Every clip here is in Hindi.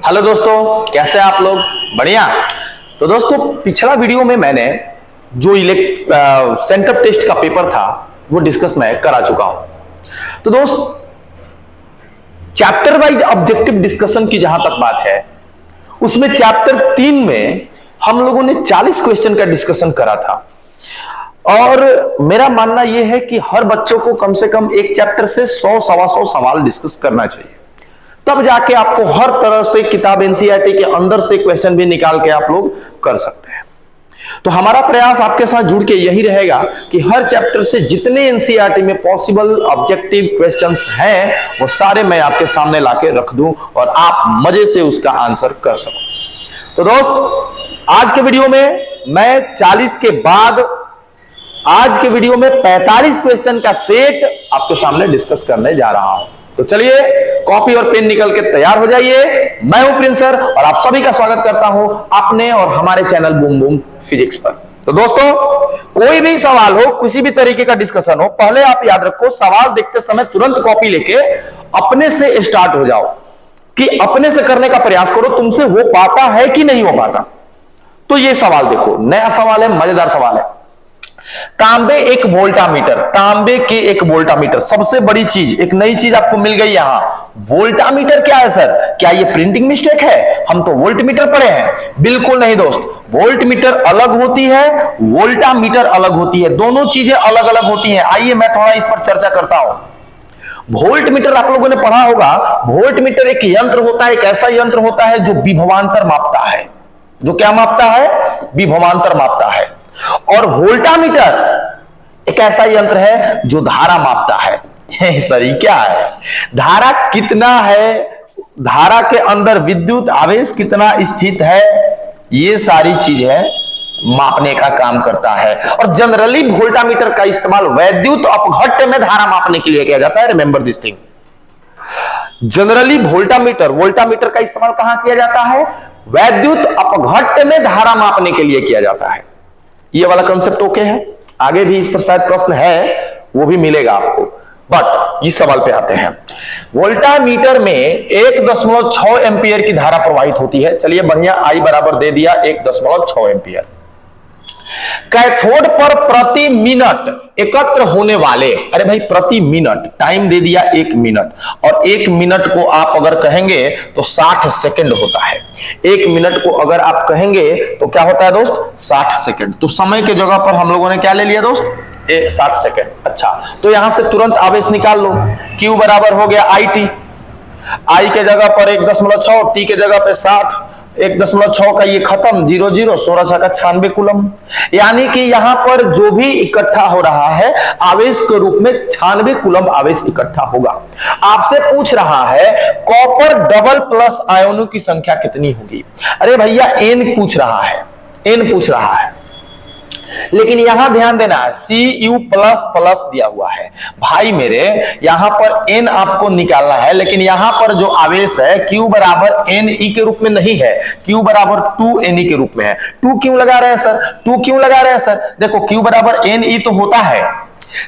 हेलो दोस्तों, कैसे हैं आप लोग? बढ़िया। तो दोस्तों, पिछला वीडियो में मैंने जो सेंटर टेस्ट का पेपर था वो डिस्कस मैं करा चुका हूं। तो दोस्त, चैप्टर वाइज ऑब्जेक्टिव डिस्कशन की जहां तक बात है, उसमें चैप्टर 3 में हम लोगों ने 40 क्वेश्चन का डिस्कशन करा था। और मेरा मानना यह है कि हर बच्चों को कम से कम एक चैप्टर से 100-125 सवाल डिस्कस करना चाहिए, तब जाके आपको हर तरह से किताब एनसीईआरटी के अंदर से क्वेश्चन भी निकाल के आप लोग कर सकते हैं। तो हमारा प्रयास आपके साथ जुड़ के यही रहेगा कि हर चैप्टर से जितने एनसीईआरटी में पॉसिबल ऑब्जेक्टिव क्वेश्चंस हैं वो सारे मैं आपके सामने लाके रख दूं और आप मजे से उसका आंसर कर सको। तो दोस्त, आज के वीडियो में मैं 40 के बाद आज के वीडियो में 45 क्वेश्चन का सेट आपके सामने डिस्कस करने जा रहा हूं। तो चलिए, कॉपी और पेन निकल के तैयार हो जाइए। मैं हूं प्रिंस सर और आप सभी का स्वागत करता हूं अपने और हमारे चैनल बूम बूम फिजिक्स पर। तो दोस्तों, कोई भी सवाल हो, किसी भी तरीके का डिस्कशन हो, पहले आप याद रखो, सवाल देखते समय तुरंत कॉपी लेके अपने से स्टार्ट हो जाओ कि अपने से करने का प्रयास करो, तुमसे हो पाता है कि नहीं हो पाता। तो ये सवाल देखो, नया सवाल है, मजेदार सवाल है। तांबे एक वोल्टामीटर, तांबे के एक वोल्टामीटर, सबसे बड़ी चीज, एक नई चीज आपको मिल गई यहां। वोल्टामीटर क्या है सर? क्या ये प्रिंटिंग मिस्टेक है? हम तो वोल्टमीटर पढ़े हैं। बिल्कुल नहीं दोस्त, वोल्टमीटर अलग होती है, वोल्टामीटर अलग होती है, दोनों चीजें अलग अलग होती हैं। आइए मैं थोड़ा इस पर चर्चा करता हूं। वोल्टमीटर आप लोगों ने पढ़ा होगा। वोल्टमीटर एक यंत्र होता है, एक ऐसा यंत्र होता है जो विभवांतर मापता है। जो क्या मापता है? विभवांतर मापता है। और वोल्टामीटर एक ऐसा यंत्र है जो धारा मापता है। सही क्या है? धारा कितना है, धारा के अंदर विद्युत आवेश कितना स्थित है, ये सारी चीजें मापने का काम करता है। और जनरली वोल्टामीटर का इस्तेमाल वैद्युत अपघट्य में धारा मापने के लिए किया जाता है। Remember this thing. Generally voltameter का इस्तेमाल कहां किया जाता है? वैद्युत अपघट्य में धारा मापने के लिए किया जाता है। ये वाला कंसेप्ट ओके है? आगे भी इस पर शायद प्रश्न है, वो भी मिलेगा आपको। बट इस सवाल पे आते हैं। वोल्टामीटर में 1.6 एम्पियर की धारा प्रवाहित होती है। चलिए बढ़िया, आई बराबर दे दिया 1.6 एम्पियर। कैथोड पर प्रति मिनट एकत्र होने वाले, अरे भाई प्रति मिनट, टाइम दे दिया 1 मिनट, और 1 मिनट को आप अगर कहेंगे तो 60 सेकंड होता है। 1 मिनट को अगर आप कहेंगे तो क्या होता है दोस्त? 60 सेकंड। तो समय के जगह पर हम लोगों ने क्या ले लिया दोस्त? 60 सेकंड। अच्छा, तो यहां से तुरंत आवेश निकाल लो। Q बराबर हो गया IT, I के जगह पर 1.6, T के जगह पे 60, 1.6 का ये खत्म, 0 0, 16 का 96 कूलम। यानी कि यहां पर जो भी इकट्ठा हो रहा है आवेश के रूप में 96 कूलम आवेश इकट्ठा होगा। आपसे पूछ रहा है कॉपर डबल प्लस आयनों की संख्या कितनी होगी। अरे भैया N पूछ रहा है, N पूछ रहा है, लेकिन यहां ध्यान देना है Cu प्लस प्लस दिया हुआ है। भाई मेरे, यहां पर N आपको निकालना है, लेकिन यहां पर जो आवेश है Q बराबर Ne के रूप में नहीं है, Q बराबर 2Ne के रूप में है। 2 क्यों लगा रहे हैं सर? 2 क्यों लगा रहे हैं सर? देखो, Q बराबर Ne तो होता है,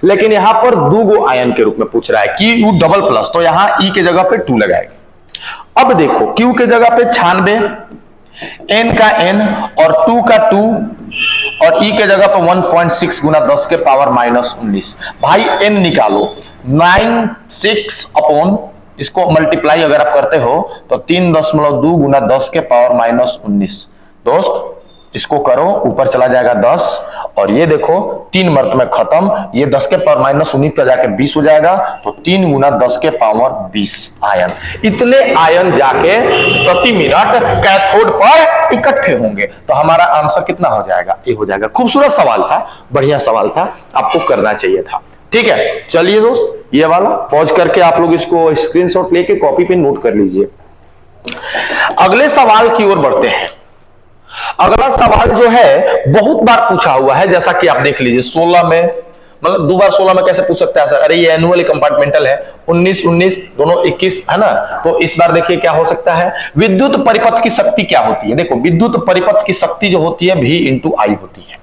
लेकिन यहां पर 2 गो आयन के रूप में पूछ रहा है। Q डबल प्लस, तो यहां E के जगह पे 2 लगाएंगे। अब देखो, Q के जगह पे 96, N का N और 2 का 2, और E के जगह पर 1.6 गुना 10 के पावर -19। भाई N निकालो, 96 अपॉन, इसको मल्टीप्लाई अगर आप करते हो तो 3.2 गुना 10 के पावर -19। दोस्त इसको करो, ऊपर चला जाएगा 10, और ये देखो 3 मर्त में खत्म, ये 10 के पावर -19 का जाके 20 हो जाएगा, तो 3 गुना 10 के पावर 20 आयन। इतने आयन जाके प्रति मिनट कैथोड पर इकट्ठे होंगे। तो हमारा आंसर कितना हो जाएगा? ये हो जाएगा। खूबसूरत सवाल था, बढ़िया सवाल था, आपको करना चाहिए था। ठीक है, चलिए दोस्त, ये वाला पॉज करके आप लोग इसको स्क्रीनशॉट लेके कॉपी पे नोट कर लीजिए। अगले सवाल की ओर बढ़ते हैं। अगला सवाल जो है बहुत बार पूछा हुआ है, जैसा कि आप देख लीजिए 16 में, मतलब 2 बार 16 में कैसे पूछ सकता है सर? अरे ये एनुअल कंपार्टमेंटल है, 19 दोनों 21 है ना। तो इस बार देखिए क्या हो सकता है। विद्युत परिपथ की शक्ति क्या होती है? देखो, विद्युत परिपथ की शक्ति जो होती है V × I होती है।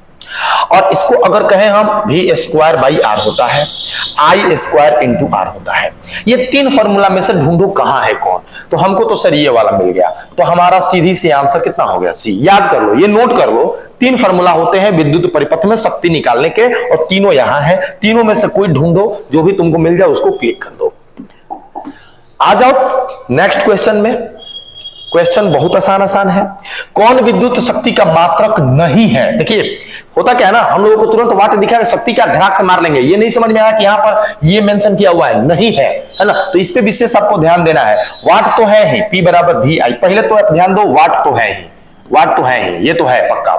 और इसको अगर कहें हम v स्क्वायर बाई आर होता है, आई स्क्वायर इंटू आर होता है। ये तीन फॉर्मूला में से ढूंढो कहां है कौन। तो हमको तो सर ये वाला मिल गया, तो हमारा सीधी सी आंसर कितना हो गया, सी। याद कर लो, ये नोट कर लो, तीन फॉर्मूला होते हैं विद्युत परिपथ में शक्ति निकालने के, और तीनों यहां है। तीनों में से कोई ढूंढो, जो भी तुमको मिल जाए उसको क्लिक कर दो। आ जाओ नेक्स्ट क्वेश्चन में। क्वेश्चन बहुत आसान है। कौन विद्युत शक्ति का मात्रक नहीं है? देखिए होता क्या है ना, हम लोगों को तुरंत वाट दिखा शक्ति का धड़ाक मार लेंगे, ये नहीं समझ में आया कि यहां पर ये मेंशन किया हुआ है, नहीं है, है ना। तो इस पे विशेष आपको ध्यान देना है। वाट तो है ही, P बराबर वी आई, पहले तो ध्यान दो, वाट तो है ही, वाट तो है ही, ये तो है पक्का।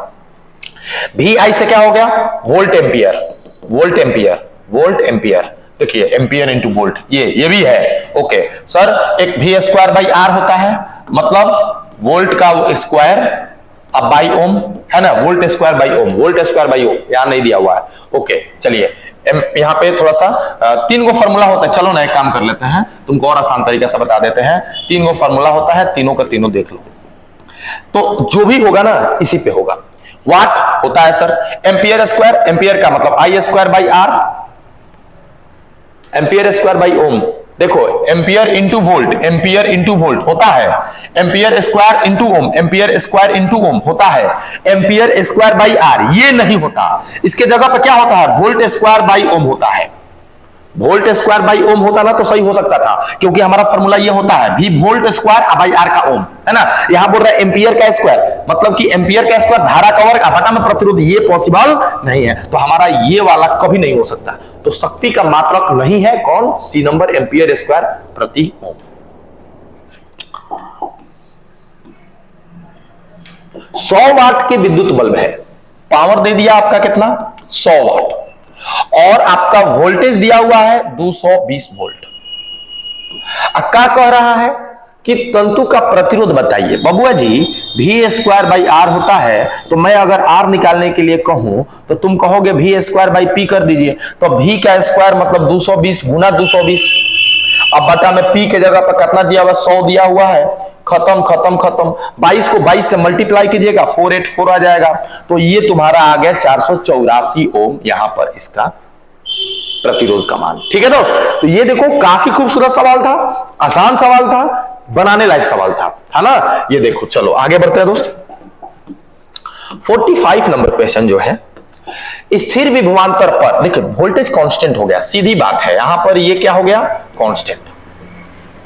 वी आई से क्या हो गया, volt ampere, volt ampere, volt ampere. देखिए एम्पियर इंटू वोल्ट, ये भी है। ओके सर, एक वी स्क्वायर बाई आर होता है, मतलब वोल्ट का स्क्वायर अब बाई ओम, है ना, volt square by ohm, volt square by ohm, यहां नहीं दिया हुआ है। ओके चलिए, यहां पे थोड़ा सा तीन गो फॉर्मूला होता है। चलो ना एक काम कर लेते हैं, तुमको और आसान तरीका से बता देते हैं। तीन गो फॉर्मूला होता है, तीनों का तीनों देख लो, तो जो भी होगा ना इसी पे होगा। वाट होता है सर एम्पियर स्क्वायर, एम्पियर का मतलब I square by R, ampere square by ohm. देखो ampere into volt, ampere into volt होता है, ampere square into ohm, ampere square into ohm होता है, एम्पियर स्क्वायर बाई आर ये नहीं होता। इसके जगह पर क्या होता है, वोल्ट स्क्वायर बाई ओम होता है। वोल्ट स्क्वायर बाई ओम होता ना तो सही हो सकता था, क्योंकि हमारा फॉर्मूला ये होता है भी वोल्ट स्क्वायर बाई आर का ओम, है ना। यहां बोल रहा है एम्पियर का स्क्वायर, मतलब कि एम्पियर का स्क्वायर धारा का वर्ग बटा में प्रतिरोध, ये पॉसिबल नहीं है, तो हमारा ये वाला कभी नहीं हो सकता। तो शक्ति का मात्रक नहीं है कौन, सी नंबर, एम्पियर स्क्वायर प्रति ओम। 100 वाट के विद्युत बल्ब है, पावर दे दिया आपका कितना, 100 वाट, और आपका वोल्टेज दिया हुआ है 220 वोल्ट। क्या कह रहा है कि तंतु का प्रतिरोध बताइए। बबुआ जी वी स्क्वायर बाई आर होता है, तो मैं अगर आर निकालने के लिए कहूं तो तुम कहोगे वी स्क्वायर बाई पी कर दीजिए, तो वी का स्क्वायर मतलब 220 गुना 220, अब बटा में पी के जगह पर कितना दिया हुआ, 100 दिया हुआ है, खत्म खत्म खत्म। 22 को 22 से मल्टीप्लाई कीजिएगा, 484 आ जाएगा। तो ये तुम्हारा आ गया 484 ओम यहां पर इसका प्रतिरोध का मान। ठीक है दोस्त, तो ये देखो काफी खूबसूरत सवाल था, आसान सवाल था, बनाने लायक सवाल था ना। ये देखो चलो आगे बढ़ते हैं दोस्त। 45 नंबर क्वेश्चन जो है, स्थिर विभवांतर पर देखो वोल्टेज कांस्टेंट हो गया, सीधी बात है, यहां पर ये क्या हो गया, कांस्टेंट।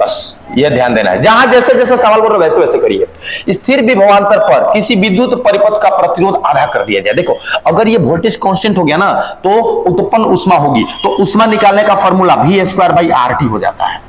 बस ये ध्यान देना है, जहां जैसे जैसे सवाल बोल रहे वैसे वैसे करिए। स्थिर विभवांतर पर किसी विद्युत परिपथ का प्रतिरोध आधा कर दिया जाए। देखो अगर ये वोल्टेज कांस्टेंट हो गया ना, तो उत्पन्न ऊष्मा होगी, तो ऊष्मा निकालने का formula V square by R T हो जाता है।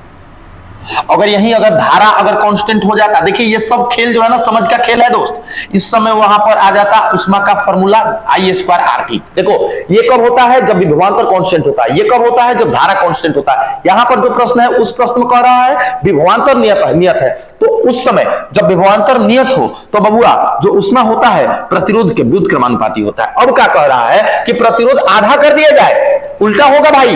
अगर यहीं अगर धारा अगर कांस्टेंट हो जाता, देखिए ये सब खेल जो है ना समझ का खेल है दोस्त, इस समय वहां पर आ जाता ऊष्मा का formula I square R T. देखो ये कब होता है, जब विभवांतर कांस्टेंट होता है, ये कब होता है, जब धारा कांस्टेंट होता है। यहां पर जो प्रश्न है उस प्रश्न में कह रहा है विभवांतर नियत है, तो उस समय जब विभवांतर नियत हो तो बबुआ जो ऊष्मा होता है प्रतिरोध के व्युत क्रमानुपाती होता है। अब क्या कह रहा है कि प्रतिरोध आधा कर दिया जाए, उल्टा होगा भाई,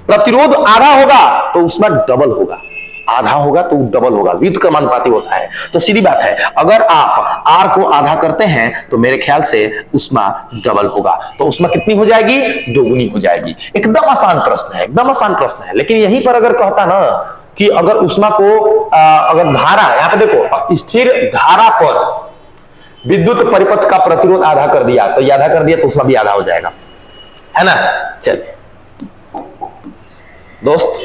प्रतिरोध आधा होगा तो ऊष्मा डबल होगा, आधा होगा तो डबल होगा, व्युत क्रमानुपाती होता है। तो सीधी बात है, अगर आप आर को आधा करते हैं तो मेरे ख्याल से उष्मा डबल होगा, तो उष्मा कितनी हो जाएगी, दोगुनी हो जाएगी। एकदम आसान प्रश्न है, एकदम आसान प्रश्न है। लेकिन यहीं पर अगर कहता ना कि अगर उष्मा को अगर धारा, यहां पे देखो स्थिर धारा पर विद्युत परिपथ का प्रतिरोध आधा कर दिया, तो ये आधा कर दिया तो उष्मा भी आधा हो जाएगा, है ना। चलिए दोस्त,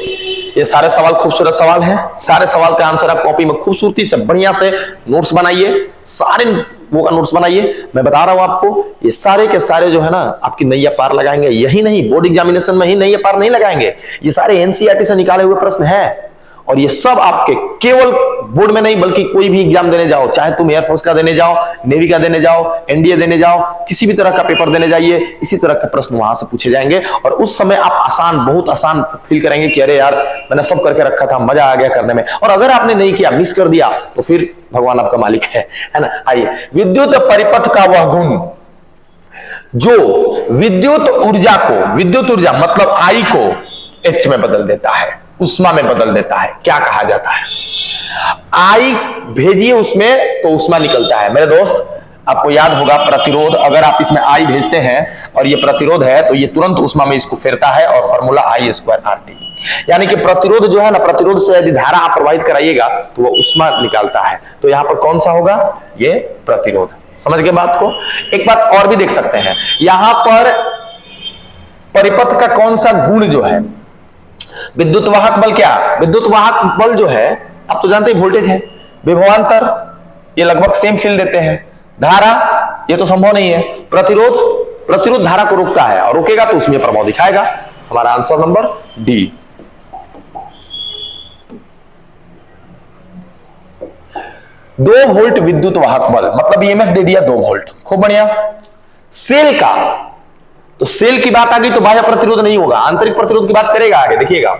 ये सारे सवाल खूबसूरत सवाल हैं, सारे सवाल का आंसर आप कॉपी में खूबसूरती से बढ़िया से नोट्स बनाइए, सारे वो का नोट्स बनाइए। मैं बता रहा हूं आपको, ये सारे के सारे जो है ना आपकी नैया पार लगाएंगे। यही नहीं, बोर्ड एग्जामिनेशन में ही नैया पार नहीं लगाएंगे, ये सारे एनसीईआरटी से निकाले हुए प्रश्न हैं, और ये सब आपके केवल बोर्ड में नहीं बल्कि कोई भी एग्जाम देने जाओ, चाहे तुम एयरफोर्स का देने जाओ, नेवी का देने जाओ, एनडीए देने जाओ, किसी भी तरह का पेपर देने जाइए, इसी तरह के प्रश्न वहां से पूछे जाएंगे। और उस समय आप आसान, बहुत आसान फील करेंगे कि अरे यार मैंने सब करके रखा था, मजा आ गया करने में। और अगर आपने नहीं किया, मिस कर दिया, तो फिर भगवान आपका मालिक है ना। आइए, विद्युत परिपथ का वह गुण जो विद्युत ऊर्जा मतलब आई को एच में बदल देता है, उष्मा में बदल देता है, क्या कहा जाता है। आई भेजिए उसमें तो उष्मा निकलता है। मेरे दोस्त आपको याद होगा प्रतिरोध, अगर आप इसमें आई भेजते हैं और ये प्रतिरोध है तो ये तुरंत उष्मा में इसको फेरता है और फॉर्मूला I स्क्वायर RT, यानी कि प्रतिरोध जो है ना, प्रतिरोध से यदि धारा आप प्रवाहित कराइएगा तो वो उष्मा निकालता है। तो यहां पर कौन सा होगा, ये प्रतिरोध। समझ गए बात को। एक बात और भी देख सकते हैं, यहां पर परिपथ का कौन सा गुण जो है, विद्युत वाहक बल, क्या विद्युत वाहक बल जो है आप तो जानते ही वोल्टेज है, विभवांतर ये लगभग सेम फील्ड देते हैं, धारा ये तो संभव नहीं है, प्रतिरोध, प्रतिरोध धारा को रोकता है और रोकेगा तो उसमें प्रभाव दिखाएगा। हमारा आंसर नंबर डी। दो वोल्ट विद्युत वाहक बल, मतलब ईएमएफ दे दिया 2 वोल्ट, खूब बढ़िया। सेल का, तो सेल की बात आ गई तो बाह्य प्रतिरोध नहीं होगा, आंतरिक प्रतिरोध की बात करेगा आगे, देखिएगा।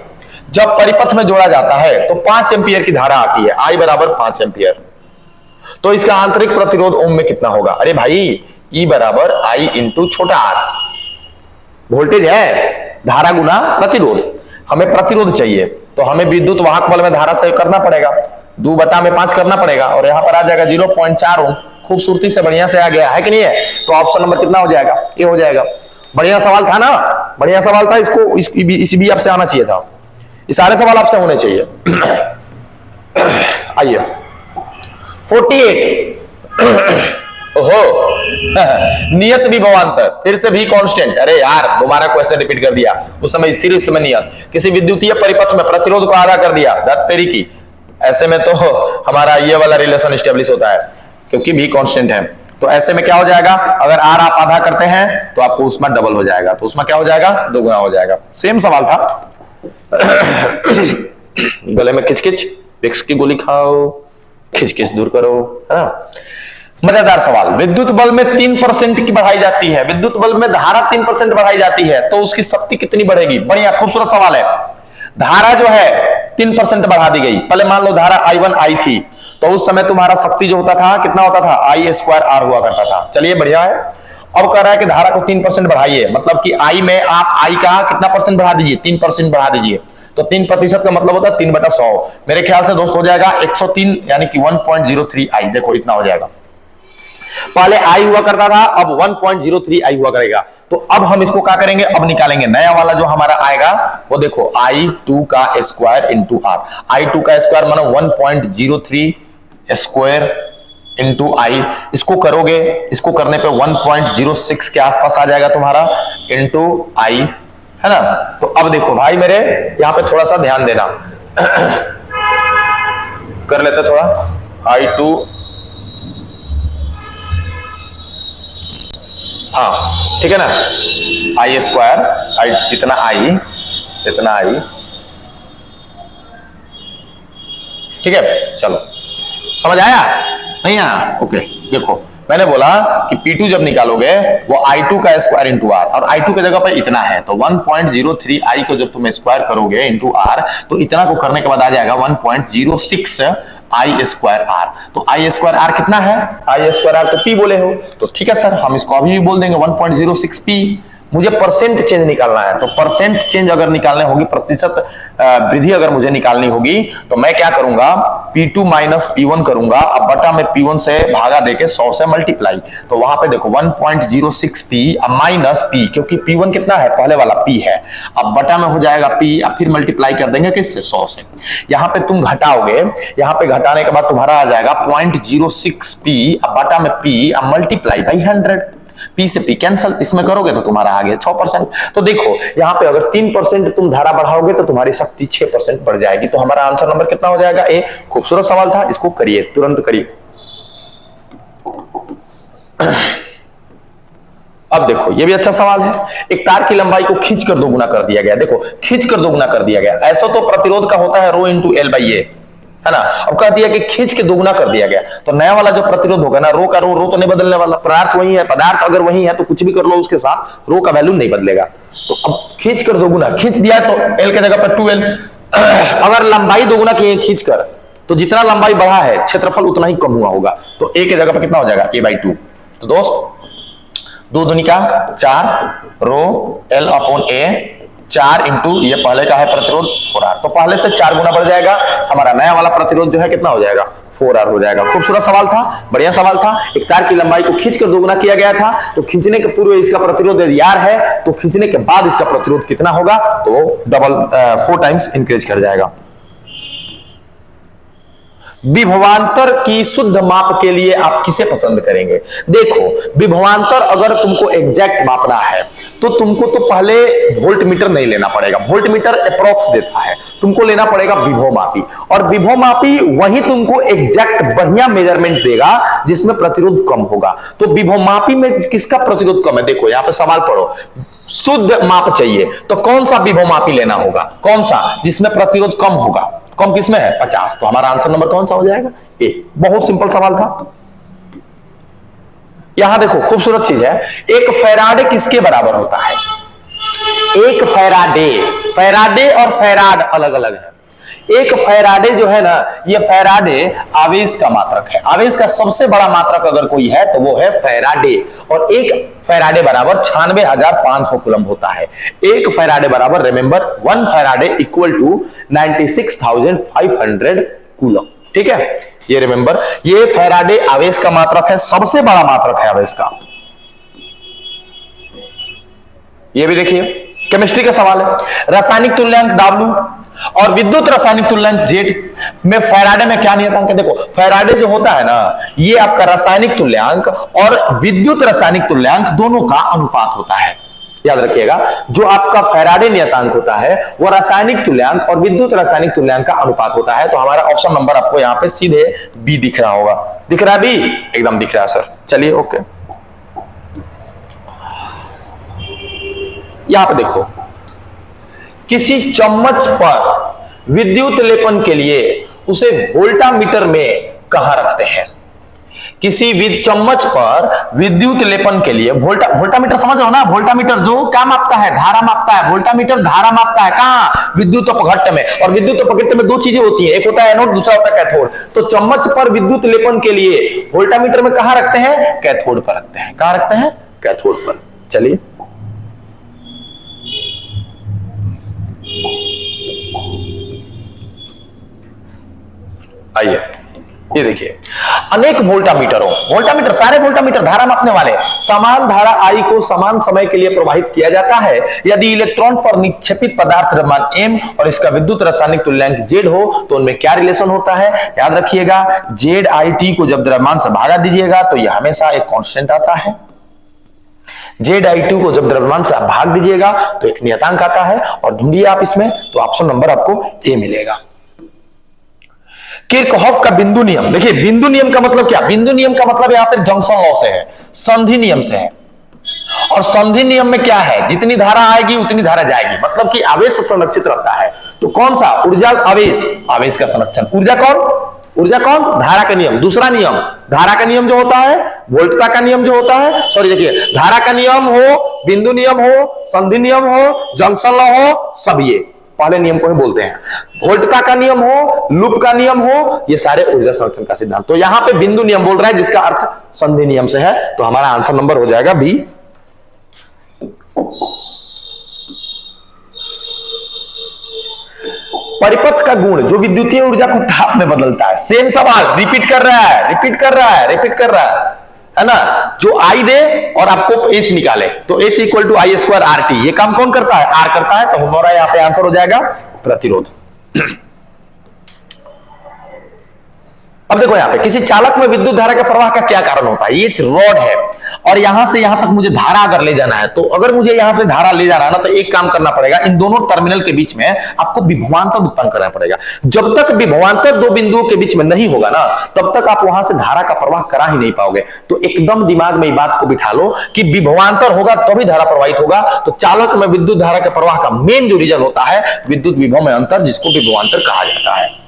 जब परिपथ में जोड़ा जाता है तो 5 एम्पियर की धारा आती है, I बराबर 5 एम्पियर, तो इसका आंतरिक प्रतिरोध ओम में कितना होगा? अरे भाई E बराबर I इंटू छोटा r, वोल्टेज है, धारा गुना प्रतिरोध, हमें प्रतिरोध चाहिए तो हमें विद्युत वाहक बल में धारा से करना पड़ेगा, 2/5 करना पड़ेगा और यहां पर आ जाएगा 0.4 ओम। खूबसूरती से बढ़िया से आ गया है कि नहीं है? तो ऑप्शन नंबर कितना हो जाएगा? ए हो जाएगा। बढ़िया सवाल था ना, बढ़िया सवाल था, इसको इस भी आपसे आना चाहिए था, ये सारे सवाल आपसे होने चाहिए। आइए 48 ओहो नियत विभवांतर, फिर से भी कांस्टेंट। अरे यार दोबारा क्वेश्चन रिपीट कर दिया, उस समय स्थिर, उस समय नियत। किसी विद्युतीय परिपथ में प्रतिरोध को आधा कर दिया, दत्त तेरी की, ऐसे में तो हमारा ये वाला रिलेशन स्टेब्लिश होता है क्योंकि भी कांस्टेंट है। तो ऐसे में क्या हो जाएगा, अगर आर आप आधा करते हैं तो आपको उसमें डबल हो जाएगा, तो उसमें क्या हो जाएगा? दोगुना हो जाएगा। सेम सवाल था। गले में खिचखिच, विक्स की गोली खाओ, खिचखिच दूर करो, है ना। मजेदार सवाल, विद्युत बल में 3% की बढ़ाई जाती है, विद्युत बल में धारा 3% बढ़ाई जाती है तो उसकी शक्ति कितनी बढ़ेगी? बढ़िया खूबसूरत सवाल है। धारा जो है 3% बढ़ा दी गई, पहले मान लो धारा I1 I थी तो उस समय तुम्हारा शक्ति जो होता था कितना होता था? I स्क्वायर R हुआ करता था। चलिए बढ़िया है। अब कह रहा है कि धारा को 3% बढ़ाइए, मतलब कि I में आप I का कितना परसेंट बढ़ा दीजिए? 3% बढ़ा दीजिए, तो 3% का मतलब होता है 3/100। मेरे ख्याल से दोस्त हो जाएगा 103, यानी कि 1.03 I। देखो इतना हो जाएगा, पहले I हुआ करता था, अब 1.03 I हुआ करेगा। तो अब हम इसको क्या करेंगे? अब निकालेंगे नया वाला जो हमारा आएगा, वो देखो I2 का स्क्वायर इंटू R। I2 का स्क्वायर मानो 1.03 स्क्वायर इंटू I, इसको करोगे, इसको करने पे 1.06 के आसपास आ जाएगा तुम्हारा, इंटू I, है ना। तो अब देखो भाई मेरे, यहां पे थोड़ा सा ध्यान देना, कर लेते थोड़ा। I2, हाँ ठीक है ना, I स्क्वायर, इतना I, इतना I, ठीक है। चलो समझ आया नहीं आया? ओके देखो, मैंने बोला कि P2 जब निकालोगे वो I2 का स्क्वायर इंटू R, और I2 की जगह पर इतना है तो 1.03 I को जब तुम स्क्वायर करोगे इंटू R, तो इतना को करने के बाद आ जाएगा 1.06 I स्क्वायर R। तो I स्क्वायर R कितना है? I स्क्वायर R तो P बोले हो, तो ठीक है सर, हम इसको अभी भी बोल देंगे 1.06 P। मुझे परसेंट चेंज निकालना है, तो परसेंट चेंज अगर निकालने होगी, प्रतिशत वृद्धि अगर मुझे निकालनी होगी, तो मैं क्या करूंगा? P2 माइनस P1 करूंगा, अब बटा में P1 से भागा देके 100 से मल्टीप्लाई, तो वहां पे देखो 1.06 P माइनस P, क्योंकि P1 कितना है? पहले वाला P है, अब बटा में हो जाएगा P, अब फिर मल्टीप्लाई कर देंगे किससे? 100 से। यहाँ पे तुम घटाओगे, यहाँ पे घटाने के बाद तुम्हारा आ जाएगा 0.06 P, अब बटा में P, अब मल्टीप्लाई बाई 100, P से P कैंसल, इसमें करोगे तो तुम्हारा आ गया 6%। तो देखो यहाँ पे अगर 3% तुम धारा बढ़ाओगे तो तुम्हारी शक्ति 6% बढ़ जाएगी। तो हमारा आंसर नंबर कितना हो जाएगा? ए। खूबसूरत सवाल था, इसको करिए, तुरंत करिए। अब देखो ये भी अच्छा सवाल है। एक तार की लंबाई को खींच कर दोगुना कर दिया गया, देखो खींच कर दोगुना कर दिया गया, ऐसा तो प्रतिरोध का होता है ρ इंटू L बाई ए, है ना। अब कह दिया कि खींच के दोगुना कर दिया गया, तो नया वाला जो प्रतिरोध होगा ना, रो का रो तो नहीं बदलने वाला, पदार्थ वही है, पदार्थ अगर वही है तो कुछ भी कर लो उसके साथ, रो का वैल्यू नहीं बदलेगा। तो अब खींच कर दोगुना, खींच दिया तो L के जगह पर 2L, अगर लंबाई दोगुना किए खींच कर, तो जितना लंबाई बढ़ा है क्षेत्रफल उतना ही कम हुआ होगा, तो A के जगह पर कितना हो जाएगा? A/2। तो दोस्त 2 दूनी का 4 रो L अपॉन A 4 इंटू ये पहले का है प्रतिरोध 4R, तो पहले से 4 गुना बढ़ जाएगा, हमारा नया वाला प्रतिरोध जो है कितना हो जाएगा 4R हो जाएगा। खूबसूरत सवाल था, बढ़िया सवाल था। एक तार की लंबाई को खींचकर दोगुना किया गया था, तो खींचने के पूर्व इसका प्रतिरोध यदि R है तो खींचने के बाद इसका प्रतिरोध कितना होगा, तो डबल 4 टाइम्स इंक्रीज कर जाएगा। विभवांतर की शुद्ध माप के लिए आप किसे पसंद करेंगे? देखो, विभवांतर अगर तुमको एग्जैक्ट मापना है तो तुमको तो पहले वोल्ट मीटर नहीं लेना पड़ेगा, वोल्ट मीटर अप्रोक्स देता है, तुमको लेना पड़ेगा विभवमापी, और विभवमापी वही तुमको एग्जैक्ट बढ़िया मेजरमेंट देगा जिसमें प्रतिरोध कम होगा। तो विभवमापी में किसका प्रतिरोध कम है? देखो यहां पे सवाल पढ़ो, शुद्ध माप चाहिए तो कौन सा विभवमापी लेना होगा, कौन सा जिसमें प्रतिरोध कम होगा? कम किसमें है? 50। तो हमारा आंसर नंबर कौन सा हो जाएगा? ए। बहुत सिंपल सवाल था। यहां देखो खूबसूरत चीज है, एक फैराडे किसके बराबर होता है? एक फैराडे, फैराडे और फैराड अलग अलग है। एक फैराडे जो है ना, ये फैराडे आवेश का मात्रक है, आवेश का सबसे बड़ा मात्रक अगर कोई है तो वो है फैराडे, और एक फैराडे बराबर 96,500 कूलम होता है। एक फैराडे बराबर, remember, 1 Faraday equal to 96,500 coulomb. ठीक है, ये रिमेंबर, ये फैराडे आवेश का मात्रक है, सबसे बड़ा मात्रक है आवेश का। ये भी देखिए, केमिस्ट्री का सवाल है, रासायनिक तुल्यांक W और विद्युत रासायनिक तुल्यांक Z में फैराडे में क्या नियतांक है? देखो फैराडे जो होता है ना, ये आपका रासायनिक तुल्यांक और विद्युत रासायनिक तुल्यांक दोनों का अनुपात होता है। याद रखिएगा, जो आपका फैराडे नियतांक होता है वो रासायनिक तुल्यांक और विद्युत रासायनिक तुल्यांक का अनुपात होता है। तो हमारा ऑप्शन नंबर आपको यहां पे सीधे बी दिख रहा होगा। दिख रहा है बी? एकदम दिख रहा है सर। चलिए ओके, यहां पे देखो, किसी चम्मच पर विद्युत लेपन के लिए उसे वोल्टामीटर में कहां रखते हैं? किसी चम्मच पर विद्युत लेपन के लिए वोल्टामीटर समझ रहे हो ना? वोल्टामीटर जो क्या मापता है? धारा मापता है। वोल्टामीटर धारा मापता है कहां? विद्युत अपघट्ट में। और विद्युत अपघट्ट में दो चीजें होती हैं, एक होता है एनोड, दूसरा होता है कैथोड। तो चम्मच पर विद्युत लेपन के लिए वोल्टामीटर में कहां रखते हैं? कैथोड पर रखते हैं। कहां रखते हैं? कैथोड पर। चलिए, आइए ये देखिए, अनेक वोल्टामीटरों, वोल्टामीटर सारे वोल्टामीटर धारा मापने वाले, समान धारा आई को समान समय के लिए प्रवाहित किया जाता है यदि इलेक्ट्रॉन पर निक्षेपित पदार्थ द्रव्यमान m और इसका विद्युत रासायनिक तुल्यांक Z हो तो उनमें क्या रिलेशन होता है? याद रखिएगा, ZIT को जब द्रव्यमान से भागा दीजिएगा तो यह हमेशा एक कांस्टेंट आता है, ZI2 को जब द्रव्यमान से भाग दीजिएगा तो एक नियतांक आता है। और ढूंढिए आप इसमें, तो ऑप्शन नंबर आपको ए मिलेगा। किरचॉफ का बिंदु नियम, देखिए बिंदु नियम का मतलब क्या? बिंदु नियम का मतलब यहां पर जंक्शन लॉ से है, संधि नियम से है। और संधि नियम में क्या है? जितनी धारा आएगी उतनी धारा जाएगी, मतलब कि आवेश संरक्षित रहता है। तो कौन सा? ऊर्जा, आवेश, आवेश का संरक्षण। ऊर्जा कौन? ऊर्जा कौन? धारा का नियम। दूसरा नियम, धारा का नियम जो होता है, वोल्टता का नियम जो होता है, सॉरी देखिए, धारा का नियम हो, बिंदु नियम हो, संधि नियम हो, जंक्शन लॉ हो, सब ये पहले नियम को ही बोलते हैं। वोल्टता का नियम हो, लूप का नियम हो, ये सारे ऊर्जा संरक्षण का सिद्धांत। तो यहां पे बिंदु नियम बोल रहा है जिसका अर्थ संधि नियम से है। तो हमारा आंसर नंबर हो जाएगा बी। परिपथ का गुण जो विद्युतीय ऊर्जा को ताप में बदलता है। सेम सवाल रिपीट कर रहा है, रिपीट कर रहा है, रिपीट कर रहा है ना? जो आई दे और आपको एच निकाले, तो H equal to I square R T. ये काम कौन करता है? आर करता है। तो हमारा यहां पे आंसर हो जाएगा प्रतिरोध। अब देखो यहां पे, किसी चालक में विद्युत धारा के प्रवाह का क्या कारण होता है? ये रॉड है और यहां से यहां तक मुझे धारा अगर ले जाना है, तो अगर मुझे यहां से धारा ले जाना है ना, तो एक काम करना पड़ेगा, इन दोनों टर्मिनल के बीच में आपको विभवांतर उत्पन्न करना पड़ेगा। जब तक विभवांतर दो बिंदुओं के बीच में नहीं होगा ना, तब तक आप वहां से धारा का प्रवाह करा ही नहीं पाओगे। तो एकदम दिमाग में ये बात को बिठा लो कि विभवांतर होगा तभी धारा प्रवाहित होगा। तो चालक में विद्युत धारा के प्रवाह का मेन जो रीजन होता है, विद्युत विभव में अंतर, जिसको विभवांतर कहा जाता है।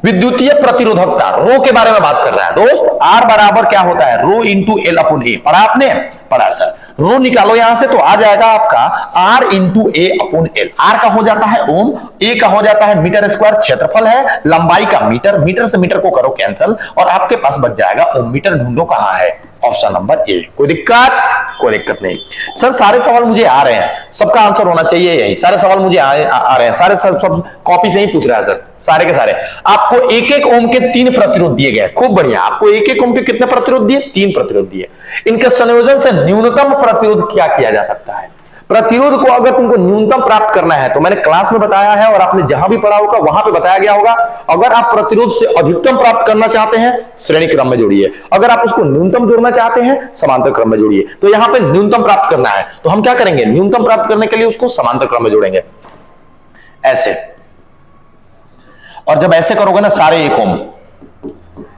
विद्युतीय प्रतिरोधकता रो के बारे में बात कर रहा है दोस्त। आर बराबर क्या होता है? रो इंटू एल अपॉन ए। पढ़ा आपने? पढ़ा सर। रो निकालो यहां से, तो आ जाएगा आपका R into A upon L. R का हो जाता है ओम, ए का हो जाता है मीटर स्क्वायर, क्षेत्रफल है, लंबाई का मीटर, मीटर से मीटर को करो कैंसल और आपके पास बच जाएगा ओम मीटर। ढूंढो कहां है? Option number A. कोई दिक्कत? कोई दिक्कत नहीं सर, सारे सवाल मुझे आ रहे हैं, सबका आंसर होना चाहिए यही, सारे सवाल मुझे आ रहे हैं, सारे सब कॉपी से ही पूछ रहा है सर, सारे के सारे। आपको एक एक ओम के 3 प्रतिरोध दिए गए, खूब बढ़िया। आपको एक एक ओम के कितने प्रतिरोध दिए? 3 प्रतिरोध दिए। इनके संयोजन से न्यूनतम प्रतिरोध क्या किया जा सकता है? प्रतिरोध को अगर तुमको न्यूनतम प्राप्त करना है तो मैंने क्लास में बताया है और आपने जहां भी पढ़ा होगा वहां पे बताया गया होगा। अगर आप प्रतिरोध से अधिकतम प्राप्त करना चाहते हैं श्रेणी क्रम में जोड़िए, अगर आप उसको न्यूनतम जोड़ना चाहते हैं समांतर क्रम में जोड़िए। तो यहां पे न्यूनतम प्राप्त करना है तो हम क्या करेंगे? न्यूनतम प्राप्त करने के लिए उसको समांतर क्रम में जोड़ेंगे, ऐसे। और जब ऐसे करोगे ना सारे 1 ओम,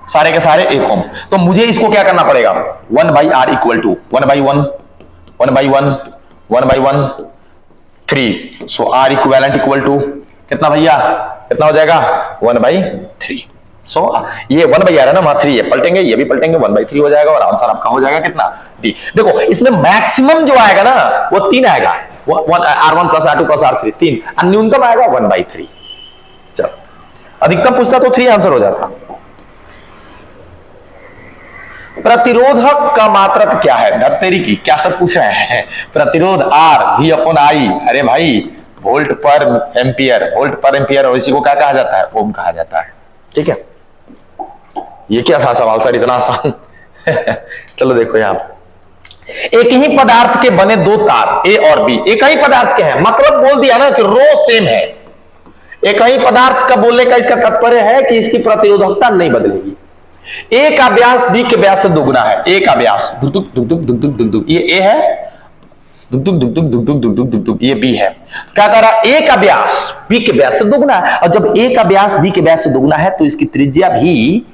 सारे के सारे 1 ओम, तो मुझे इसको क्या करना पड़ेगा? 1/r equal to 1/1 1/1 1/1 3। So r equivalent equal to कितना भैया? कितना हो जाएगा? 1/3। सो ये 1/r है ना, वहां 3 है, पलटेंगे, ये भी पलटेंगे, 1/3 हो जाएगा और आंसर आपका हो जाएगा कितना? D। देखो इसमें मैक्सिमम जो आएगा ना वो 3 आएगा, r1 plus r2 plus r3 3, और न्यूनतम आएगा 1/3। चलो अधिकतम पूछता तो 3 आंसर हो जाता। प्रतिरोधक का मात्रक क्या है? धत्तेरी की क्या सर पूछ रहे हैं? प्रतिरोध R V/I। अरे भाई वोल्ट पर एम्पियर, वोल्ट पर एम्पियर, और इसी को क्या कहा जाता है? ओम कहा जाता है। ठीक है, ये क्या था सवाल सर, इतना आसान? चलो देखो यहां पर एक ही पदार्थ के बने 2 तार A और B, एक ही पदार्थ के हैं, मतलब बोल दिया ना कि रो सेम है। एक ही पदार्थ का बोलने का इसका तात्पर्य है कि इसकी प्रतिरोधकता नहीं बदलेगी। ए का व्यास बी के व्यास से दोगुना है। ए का व्यास दुक दुक दुक दुक दुक दुक दुक दुक, ये ए है, दुक दुक दुक दुक दुक दुक दुक दुक दुक दुक, ये बी है। क्या कह रहा? ए का व्यास बी के व्यास से दोगुना है, और जब ए का व्यास बी के व्यास से दोगुना है तो इसकी त्रिज्या भी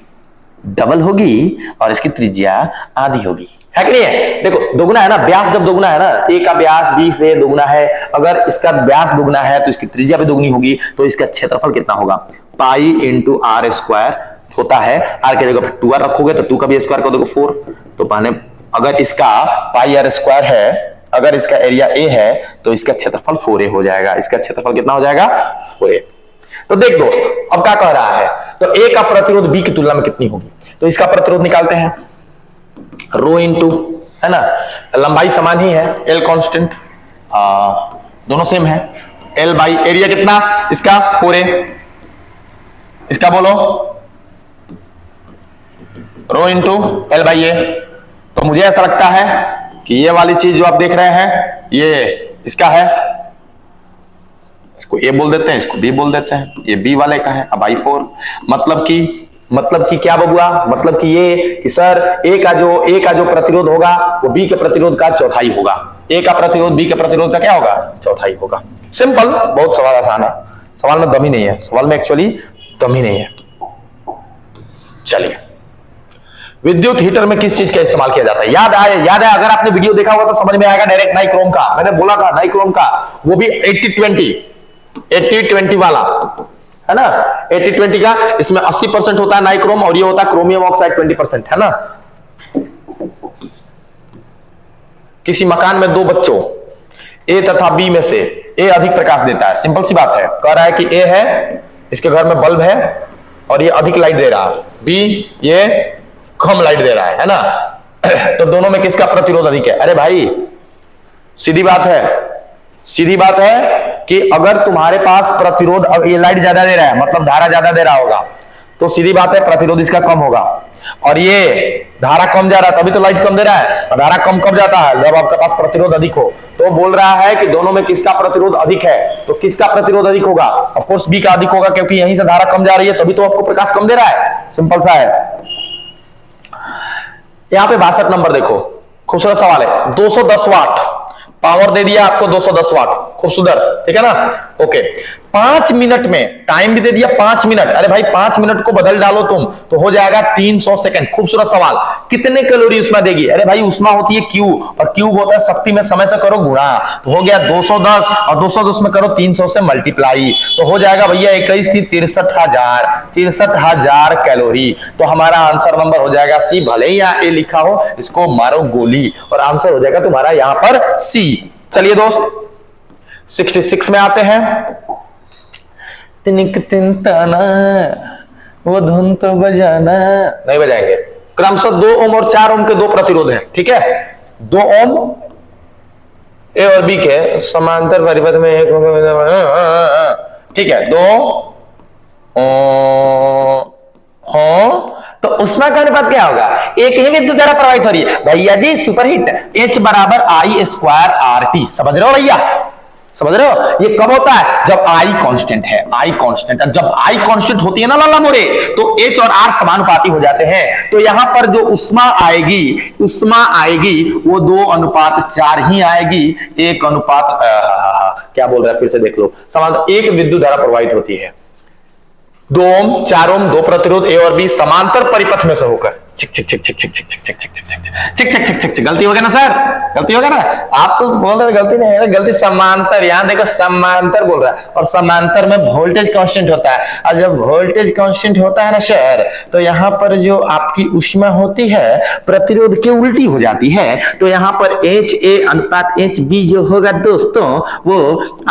डबल होगी और इसकी त्रिज्या आधी होगी, है कि नहीं है? देखो दोगुना है ना, व्यास जब दोगुना है ना, ए का व्यास बी से दोगुना है, अगर इसका व्यास दोगुना है तो इसकी त्रिज्या भी दोगुनी होगी, तो इसका क्षेत्रफल कितना होगा? पाई इंटू r स्क्वायर होता है। r की जगह पर 2r रखोगे तो 2 का भी स्क्वायर कर दोगे 4। तो माने अगर इसका पाई r स्क्वायर है, अगर इसका एरिया a है तो इसका क्षेत्रफल 4a हो जाएगा। इसका क्षेत्रफल कितना हो जाएगा? 4a। तो देख दोस्त अब क्या कह रहा है, तो a का प्रतिरोध b की तुलना में कितनी होगी? तो इसका प्रतिरोध निकालते हैं, रो इंटू, है ना, लंबाई समान ही है, l कांस्टेंट, दोनों सेम है, l बाई एरिया कितना इसका? 4a। इसका बोलो रो इंटू एल बाई ए। तो मुझे ऐसा लगता है कि ये वाली चीज जो आप देख रहे हैं ये इसका है, इसको ए बोल देते हैं, इसको बी बोल देते हैं, ये बी वाले का है। अब I4 मतलब कि क्या बबुआ? मतलब कि ये कि सर ए का जो प्रतिरोध होगा वो बी के प्रतिरोध का चौथाई होगा। ए का प्रतिरोध बी के प्रतिरोध का क्या होगा? चौथाई होगा। सिंपल, बहुत सवाल आसान है, सवाल में दम ही नहीं है, सवाल में एक्चुअली दम ही नहीं है। चलिए विद्युत हीटर में किस चीज का इस्तेमाल किया जाता है? याद है, अगर आपने वीडियो देखा होगा तो समझ में आएगा, डायरेक्ट नाइक्रोम का। मैंने बोला था नाइक्रोम का, वो भी 80-20 वाला, है ना, 80-20 का। इसमें 80% होता है नाइक्रोम और ये होता है क्रोमियम ऑक्साइड 20%, है ना। किसी मकान में 2 बच्चों ए तथा बी में से ए अधिक प्रकाश देता है, सिंपल सी बात है। कह रहा है कि ए है, इसके घर में बल्ब है और ये अधिक लाइट दे रहा है, बी ये कम लाइट दे रहा है ना। तो दोनों में किसका प्रतिरोध अधिक है? अरे भाई सीधी बात है कि अगर तुम्हारे पास प्रतिरोध, ये लाइट ज्यादा दे रहा है मतलब धारा ज्यादा दे रहा होगा, तो सीधी बात है प्रतिरोध इसका कम होगा। और ये धारा कम जा रहा है तभी तो लाइट कम दे रहा है, और धारा कम कब जाता है? जब आपके पास प्रतिरोध अधिक हो। तो बोल रहा है कि दोनों में किसका प्रतिरोध अधिक है? तो किसका प्रतिरोध अधिक होगा? ऑफ कोर्स बी का अधिक होगा, क्योंकि यहीं से धारा कम जा रही है तभी तो आपको प्रकाश कम दे रहा है। सिंपल सा है। यहां पे 62 नंबर देखो, खूबसूरत सवाल है। 210 वाट पावर दे दिया आपको, 210 वाट, खूबसूरत, ठीक है ना। ओके, 5 मिनट में टाइम भी दे दिया 5 मिनट। अरे भाई 5 मिनट को बदल डालो तुम तो हो जाएगा 300 सेकंड। खूबसूरत सवाल। कितने कैलोरी उसमें देगी? अरे भाई उसमें होती है क्यू, और क्यूब होता है शक्ति में समय से करो गुणा, तो हो गया 210, और 210 में करो 300 से मल्टीप्लाई, तो हो जाएगा भैया 21 थी 63,000 कैलोरी। तो हमारा आंसर नंबर हो जाएगा सी। भले ही यहाँ ए लिखा हो, इसको मारो गोली और आंसर हो जाएगा तुम्हारा यहां पर सी। चलिए दोस्त 66 में आते हैं। तिनिक तिनताना वो धुन तो बजाना, नहीं बजाएंगे। क्रमशः 2 ओम और 4 ओम के 2 प्रतिरोध हैं, ठीक है। 2 ओम ए और बी के समांतर परिपथ में एक, ठीक है, 2 तो उष्मा का अनुपात क्या होगा? एक ही विद्युत धारा प्रवाहित हो रही है भैया जी, सुपरहीट, H बराबर I स्क्वायर RT। समझ रहे हो भैया? समझ रहे हो? ये कब होता है? जब I कांस्टेंट है, I कांस्टेंट। जब I कांस्टेंट होती है ना लाला मोरे, तो H और R समानुपाती हो जाते हैं। तो यहां पर जो उष्मा आएगी वो 2:4 ही आएगी। 1 क्या बोल रहा है फिर से देख लो। समांतर एक विद्युत धारा प्रवाहित होती है, 2 ओम 4 ओम 2 प्रतिरोध ए और बी समांतर परिपथ में से होकर। छिक छिक छिक छिक छिक छिक छिक छिक छिक छिक छिक छिक छिक छिक। गलती हो गया ना सर? गलती हो गया ना? आप तो बोल रहे गलती नहीं है, गलती समांतर। यहां देखो समांतर बोल रहा है, और समांतर में वोल्टेज कांस्टेंट होता है। और जब वोल्टेज कांस्टेंट होता है ना सर, तो यहां पर जो आपकी ऊष्मा होती है प्रतिरोध के उल्टी हो जाती है। तो यहां पर एच ए अनुपात एच बी जो होगा दोस्तों, वो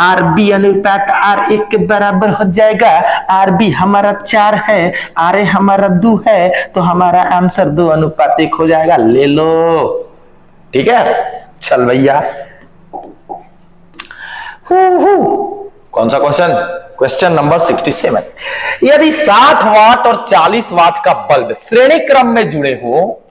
आर बी अनुपात आर एक के बराबर हो जाएगा। आर बी हमारा 4 है, आर ए हमारा 2 है, तो हमारा आंसर 2:1 हो जाएगा। ले लो, ठीक है। चल भैया, कौन सा क्वेश्चन? Question number 67। यदि 60 वाट और 40 वाट का बल्ब श्रेणी क्रम में जुड़े हो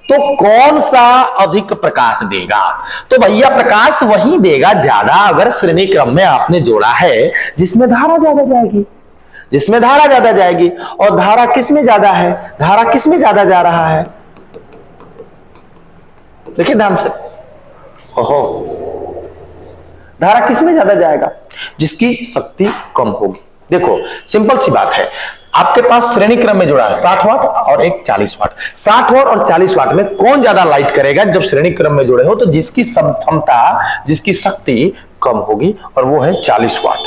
तो कौन सा अधिक प्रकाश देगा? तो भैया प्रकाश वही देगा ज्यादा अगर श्रेणी क्रम में आपने जोड़ा है जिसमें धारा ज्यादा जाएगी, जिसमें धारा ज्यादा जाएगी। और धारा किस में ज्यादा है? धारा किस में ज्यादा जा रहा है? देखिए ध्यान से, ओहो, धारा किस में ज्यादा जाएगा? जिसकी शक्ति कम होगी। देखो सिंपल सी बात है, आपके पास श्रेणी क्रम में जुड़ा है 60 वाट और एक 40 वाट। 60 वाट और 40 वाट में कौन ज्यादा लाइट करेगा जब श्रेणी क्रम में जुड़े हो? तो जिसकी क्षमता, जिसकी शक्ति कम होगी, और वो है 40 वाट।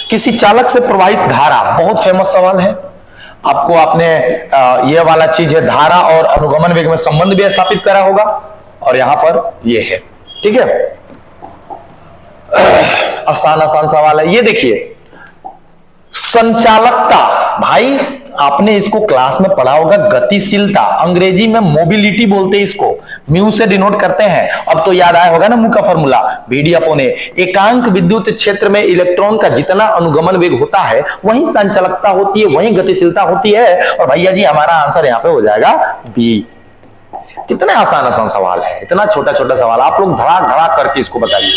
किसी चालक से प्रवाहित धारा, बहुत फेमस सवाल है। आपको आपने ये वाला चीज है, धारा और अनुगमन वेग में संबंध भी स्थापित करा होगा, और यहां पर ये है, ठीक है। आसान सवाल है ये। देखिए संचालकता, भाई आपने इसको क्लास में पढ़ा होगा, गतिशीलता, अंग्रेजी में मोबिलिटी बोलते हैं इसको, म्यू से डिनोट करते हैं। अब तो याद आया होगा ना म्यू का फॉर्मूला, वी अपॉन ए। एकांक विद्युत क्षेत्र में इलेक्ट्रॉन का जितना अनुगमन वेग होता है वही संचालकता होती है, वही गतिशीलता होती है। और भैया जी हमारा आंसर यहाँ पे हो जाएगा बी। कितने आसान सवाल है, इतना छोटा छोटा सवाल, आप लोग धड़ाक धड़ाक करके इसको बताइए।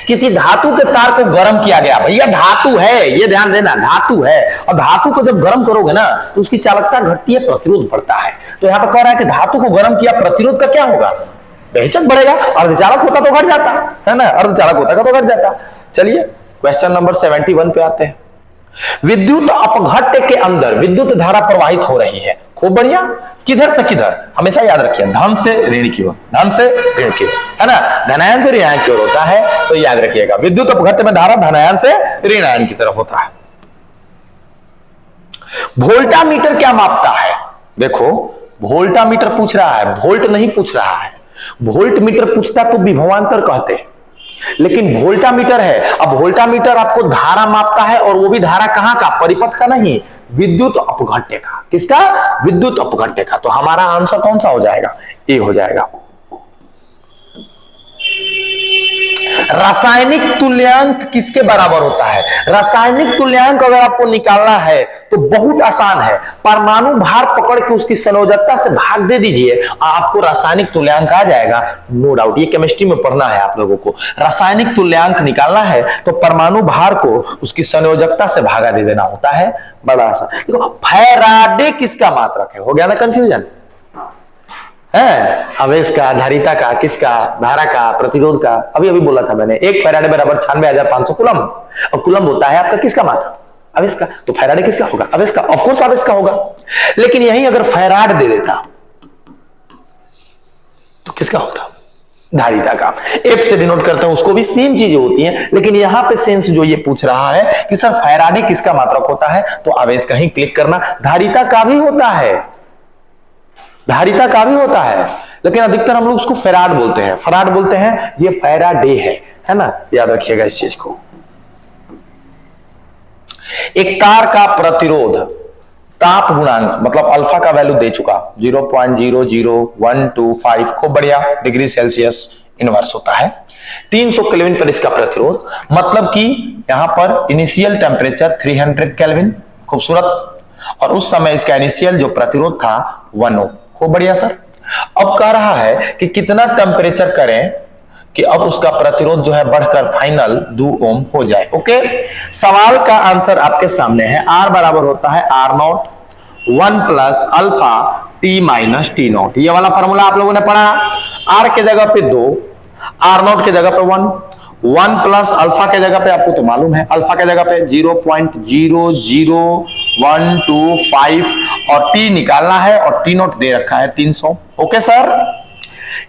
किसी धातु के तार को गर्म किया गया, भैया धातु है, ये ध्यान देना, धातु है। और धातु को जब गर्म करोगे ना तो उसकी चालकता घटती है, प्रतिरोध बढ़ता है। तो यहां पर कह रहा है कि धातु को गर्म किया, प्रतिरोध का क्या होगा? बेहिचक बढ़ेगा। अर्धचालक होता तो घट जाता है ना, अर्धचालक होता तो घट जाता। चलिए क्वेश्चन नंबर 71 पे आते हैं। विद्युत अपघट्य के अंदर विद्युत धारा प्रवाहित हो रही है, खूब बढ़िया। किधर से किधर? हमेशा याद रखिए, धन से ऋण की ओर, धन से ऋण की ओर, है ना, धनायन से ऋणायन की ओर होता है। तो याद रखिएगा विद्युत अपघट्य में धारा धनायन से ऋणायन की तरफ होता है। वोल्टामीटर क्या मापता है? देखो वोल्टामीटर पूछ रहा है, वोल्ट नहीं पूछ रहा है। वोल्ट मीटर पूछता तो विभवांतर कहते, लेकिन वोल्टामीटर है। अब वोल्टामीटर आपको धारा मापता है, और वो भी धारा कहां का? परिपथ का नहीं, विद्युत अपघट्य का। किसका? विद्युत अपघट्य का। तो हमारा आंसर कौन सा हो जाएगा? ए हो जाएगा। रासायनिक तुल्यांक किसके बराबर होता है? रासायनिक तुल्यांक अगर आपको निकालना है तो बहुत आसान है, परमाणु भार पकड़ के उसकी संयोजकता से भाग दे दीजिए, आपको रासायनिक तुल्यांक आ जाएगा, नो डाउट। ये केमिस्ट्री में पढ़ना है आप लोगों को। रासायनिक तुल्यांक निकालना है तो परमाणु भार को उसकी संयोजकता से भागा दे देना होता है, बड़ा आसान। देखो फैराडे किसका मात्रक है? हो गया ना कंफ्यूजन है? आवेश का, धारिता का, किसका? धारा का, प्रतिरोध का। अभी अभी बोला था मैंने, 1 फैराडे बराबर 96,500 कूलम, और कूलम होता है आपका किसका मात्रक? आवेश का। तो फैराडे किसका होगा? आवेश का। ऑफ कोर्स आवेश का होगा। लेकिन यही अगर फैराड दे देता तो किसका होता? धारिता का। एफ से डिनोट करते हैं, उसको भी सेम चीजें होती हैं, लेकिन यहां पे सेंस जो ये पूछ रहा है कि सर फैराडे किसका मात्रक होता है, तो आवेश का ही क्लिक करना। धारिता का भी होता है, धारिता का भी होता है, लेकिन अधिकतर हम लोग उसको फैराड बोलते हैं, फराड बोलते हैं। ये फैराडे है ना, याद रखिएगा इस चीज को। एक तार का प्रतिरोध, ताप गुणांक मतलब अल्फा का वैल्यू दे चुका 0.00125, खूब बढ़िया, डिग्री सेल्सियस इनवर्स होता है। 300 केल्विन पर इसका प्रतिरोध, मतलब कि यहां पर इनिशियल टेम्परेचर 300 केल्विन, खूबसूरत, और उस समय इसका इनिशियल जो प्रतिरोध था 1 ओम, खूब बढ़िया सर। अब कह रहा है कि कितना टेम्परेचर करें कि अब उसका प्रतिरोध जो है बढ़कर फाइनल 2 ओम हो जाए। ओके, सवाल का आंसर आपके सामने है। आर बराबर होता है R0 1 plus alpha T minus T not. ये वाला फॉर्मूला आप लोगों ने पढ़ा। आर के जगह पे 2, R0 के जगह पे 1 प्लस अल्फा के जगह पे आपको तो मालूम है, अल्फा के जगह पे 0.00125 और टी निकालना है और टी नॉट दे रखा है 300। ओके सर,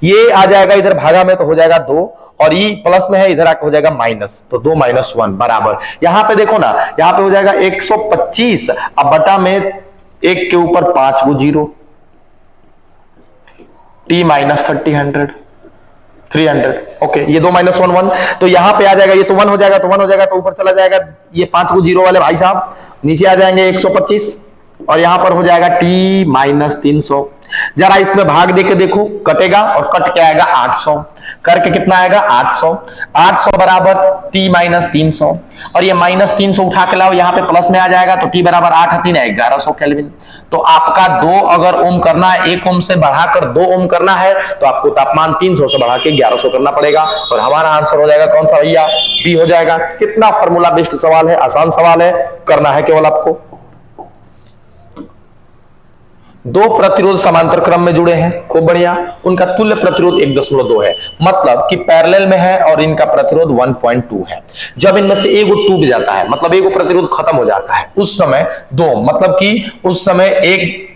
ये आ जाएगा इधर भागा में तो हो जाएगा 2, और ये प्लस में है इधर आके हो जाएगा माइनस, तो 2 माइनस 1 बराबर, यहां पे देखो ना, यहां पे हो जाएगा 125, अब बटा में 1 के ऊपर 5 गो 0, टी माइनस 300। ओके, ये 2 माइनस 1 1, तो यहां पे आ जाएगा, ये तो 1 हो जाएगा, तो 1 हो जाएगा तो ऊपर चला जाएगा, ये 5 को 0 वाले भाई साहब नीचे आ जाएंगे 125, और यहां पर हो जाएगा टी माइनस 300। जरा इसमें भाग देके देखो, कटेगा और कट के आएगा 800, करके कितना आएगा 800, 800 बराबर टी माइनस 300, और ये माइनस 300 उठा के लाओ, यहाँ पे प्लस में आ जाएगा, तो टी बराबर 8 3 है 1100 केल्विन। तो आपका 2 अगर ओम करना है, 1 ओम से बढ़ाकर 2 ओम करना है, तो आपको तापमान 300 से बढ़ा के 1100 करना पड़ेगा, और हमारा आंसर हो जाएगा कौन सा भैया, बी हो जाएगा। कितना फॉर्मूला बेस्ड सवाल है, आसान सवाल है, करना है केवल आपको। 2 प्रतिरोध समांतर क्रम में जुड़े हैं, खूब बढ़िया, उनका तुल्य प्रतिरोध 1.2 है, मतलब कि पैरेलल में है, और इनका प्रतिरोध 1.2 है। जब इनमें से एगो टूट जाता है, मतलब एगो प्रतिरोध खत्म हो जाता है, उस समय 2, मतलब कि उस समय एक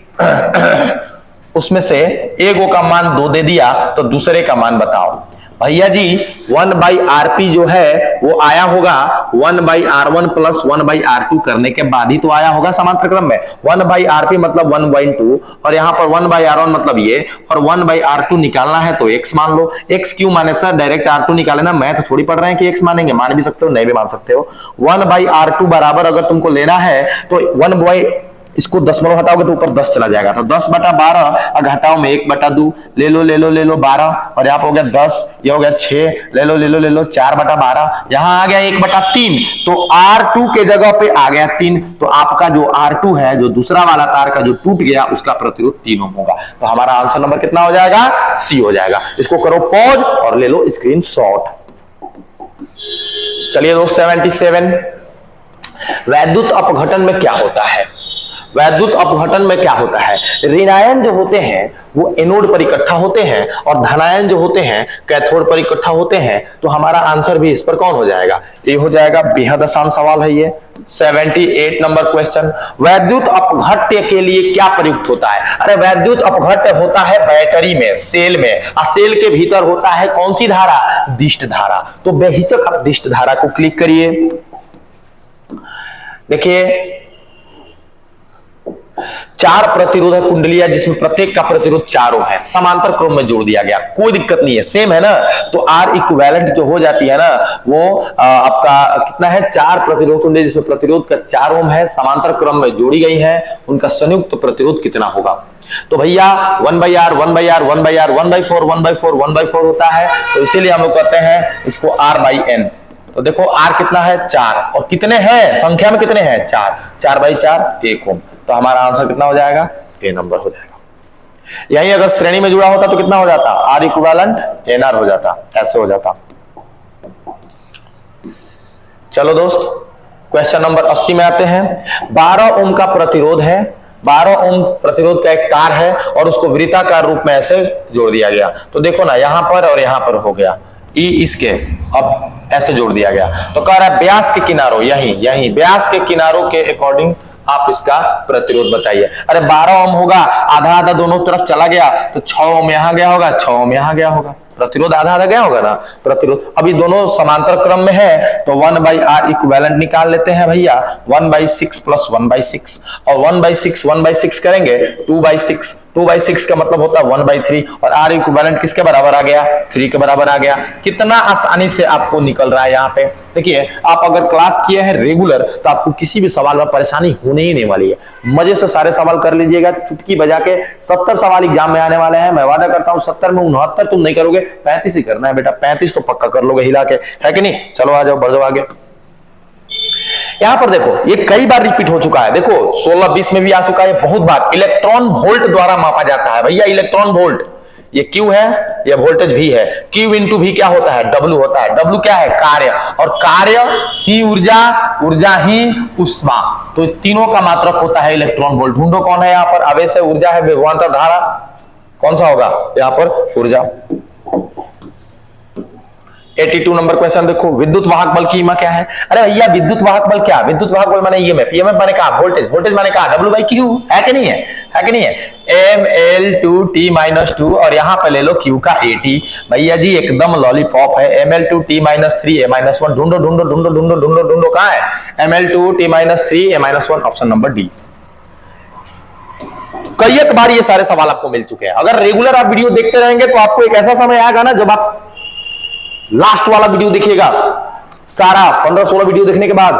उसमें से एगो का मान 2 दे दिया, तो दूसरे का मान बताओ भैया जी। 1/Rp जो है वो आया होगा 1/R1 प्लस 1/R2 करने के बाद ही तो आया होगा समांतर क्रम में। 1/Rp मतलब 1/2, और यहां पर 1/R1 मतलब ये, और 1/R2 निकालना है तो x मान लो। x क्यों माने सर, डायरेक्ट R2 निकाले ना, मैथ थोड़ी पढ़ रहे हैं कि x मानेंगे, मान भी सकते हो नहीं भी मान सकते हो। 1/R2 बराबर अगर तुमको लेना है तो 1 इसको 10 हटाओगे तो ऊपर 10 चला जाएगा, तो 10/12, अगर हटाओ में 1/2, ले लो 12, और यहाँ पे हो गया 10, ये हो गया 6, ले लो 4/12, यहाँ आ गया 1/3, तो R2 के जगह पे आ गया 3, तो आपका जो R2 है, जो दूसरा वाला तार का जो टूट गया, उसका प्रतिरोध 3 ओम होगा। तो हमारा आंसर नंबर कितना हो जाएगा, सी हो जाएगा। इसको करो पॉज और ले लो स्क्रीनशॉट। चलिए दोस्त 77, वैद्युत अपघटन में क्या होता है। वैद्युत अपघटन में क्या होता है, ऋणायन जो होते हैं वो एनोड पर इकट्ठा होते हैं, और धनायन जो होते हैं कैथोड पर इकट्ठा होते हैं। तो हमारा आंसर भी इस पर कौन हो जाएगा, ये हो जाएगा। बेहद आसान सवाल है ये। 78 नंबर क्वेश्चन, वैद्युत अपघट्य के लिए क्या प्रयुक्त होता है। अरे वैद्युत अपघट्य होता है बैटरी में, सेल में, और सेल के भीतर होता है कौन सी धारा, दिष्ट धारा। तो बेहिचक आप दिष्ट धारा को क्लिक करिए। देखिए 4 प्रतिरोधक कुंडलियां, जिसमें प्रत्येक का प्रतिरोध 4 ओम है, समांतर क्रम में जोड़ दिया गया, कोई दिक्कत नहीं है, सेम है ना। तो R इक्विवेलेंट जो हो जाती है ना, वो आपका कितना है, 4 प्रतिरोध कुंडली जिसमें प्रतिरोध का 4 ओम है, समांतर क्रम में जोड़ी गई है, उनका संयुक्त प्रतिरोध कितना होगा। तो भैया 1/R 1/R 1/R 1/4 1/4 1/4 होता है, तो इसीलिए हम लोग कहते हैं इसको R/N। तो देखो R कितना है, 4, और कितने हैं, संख्या में कितने हैं, 4, 4/4 1 ओम। तो हमारा आंसर कितना हो जाएगा, ए नंबर हो जाएगा। यही अगर श्रेणी में जुड़ा होता तो कितना हो जाता, R इक्विवेलेंट NR हो जाता, ऐसे हो जाता। चलो दोस्त क्वेश्चन नंबर 80 में आते हैं। 12 ओम का प्रतिरोध है, 12 ओम प्रतिरोध का एक तार है, और उसको वृत्ताकार रूप में ऐसे जोड़ दिया गया। तो देखो ना, यहां पर और यहां पर हो गया ई, इसके अब ऐसे जोड़ दिया गया। तो कह रहा है व्यास के किनारों, यही व्यास के किनारों के अकॉर्डिंग आप इसका प्रतिरोध बताइए। अरे 12 ओम होगा, आधा आधा दोनों तरफ चला गया, तो 6 ओम यहां गया होगा, 6 ओम यहां गया होगा, प्रतिरोध आधा आधा गया होगा ना। प्रतिरोध अभी दोनों समांतर क्रम में है, तो 1/R इक्विवेलेंट निकाल लेते हैं भैया। 1/6 प्लस 1/6, और 1/6 करेंगे 2/6, 2/6 का मतलब होता है 1/3, और R इक्विवेलेंट किसके बराबर आ गया, 3 के बराबर आ गया। कितना आसानी से आपको निकल रहा है यहाँ पे। देखिए आप अगर क्लास किए हैं रेगुलर तो आपको किसी भी सवाल में परेशानी होने ही नहीं वाली है। मजे से सारे सवाल कर लीजिएगा, चुटकी बजा के 70 सवाल एग्जाम में आने वाले हैं। मैं वादा करता हूं 70 में 69 तुम नहीं करोगे, 35 ही करना है बेटा, 35 तो पक्का कर लोगे हिला के, है कि नहीं। चलो आ जाओ, बढ़ जाओ आगे। यहां पर देखो ये कई बार रिपीट हो चुका है, देखो 16-20 में भी आ चुका है बहुत बार। इलेक्ट्रॉन वोल्ट द्वारा मापा जाता है भैया, इलेक्ट्रॉन वोल्ट। ये Q है, ये वोल्टेज V है। Q इंटू V क्या होता है, W होता है। W क्या है, कार्य, और कार्य ही ऊर्जा, ऊर्जा ही उष्मा, तो तीनों का मात्रक होता है इलेक्ट्रॉन वोल्ट। ढूंढो कौन है यहाँ पर, आवेश है, ऊर्जा है, विभवांतर धारा, कौन सा होगा यहाँ पर, ऊर्जा। 82 नंबर क्वेश्चन देखो, विद्युत वाहक बल की ईमा क्या है। अरे भैया विद्युत वाहक बल क्या, विद्युत वाहक बल माने ईएमएफ, ईएमएफ माने क्या, वोल्टेज, वोल्टेज माने क्या, W/Q, है कि नहीं है, है कि नहीं है। mL2T-2 और यहां पे ले लो Q का AT। भैया जी एकदम लॉलीपॉप है, mL2T-3A-1। ढूंढो ढूंढो ढूंढो ढूंढो ढूंढो ढूंढो, कहां है, mL2T-3A-1 ऑप्शन नंबर डी। कई एक बार ये सारे सवाल आपको मिल चुके हैं। अगर रेगुलर आप वीडियो देखते रहेंगे तो आपको एक ऐसा समय आएगा ना जब आप लास्ट वाला वीडियो देखिएगा, सारा 15-16 वीडियो देखने के बाद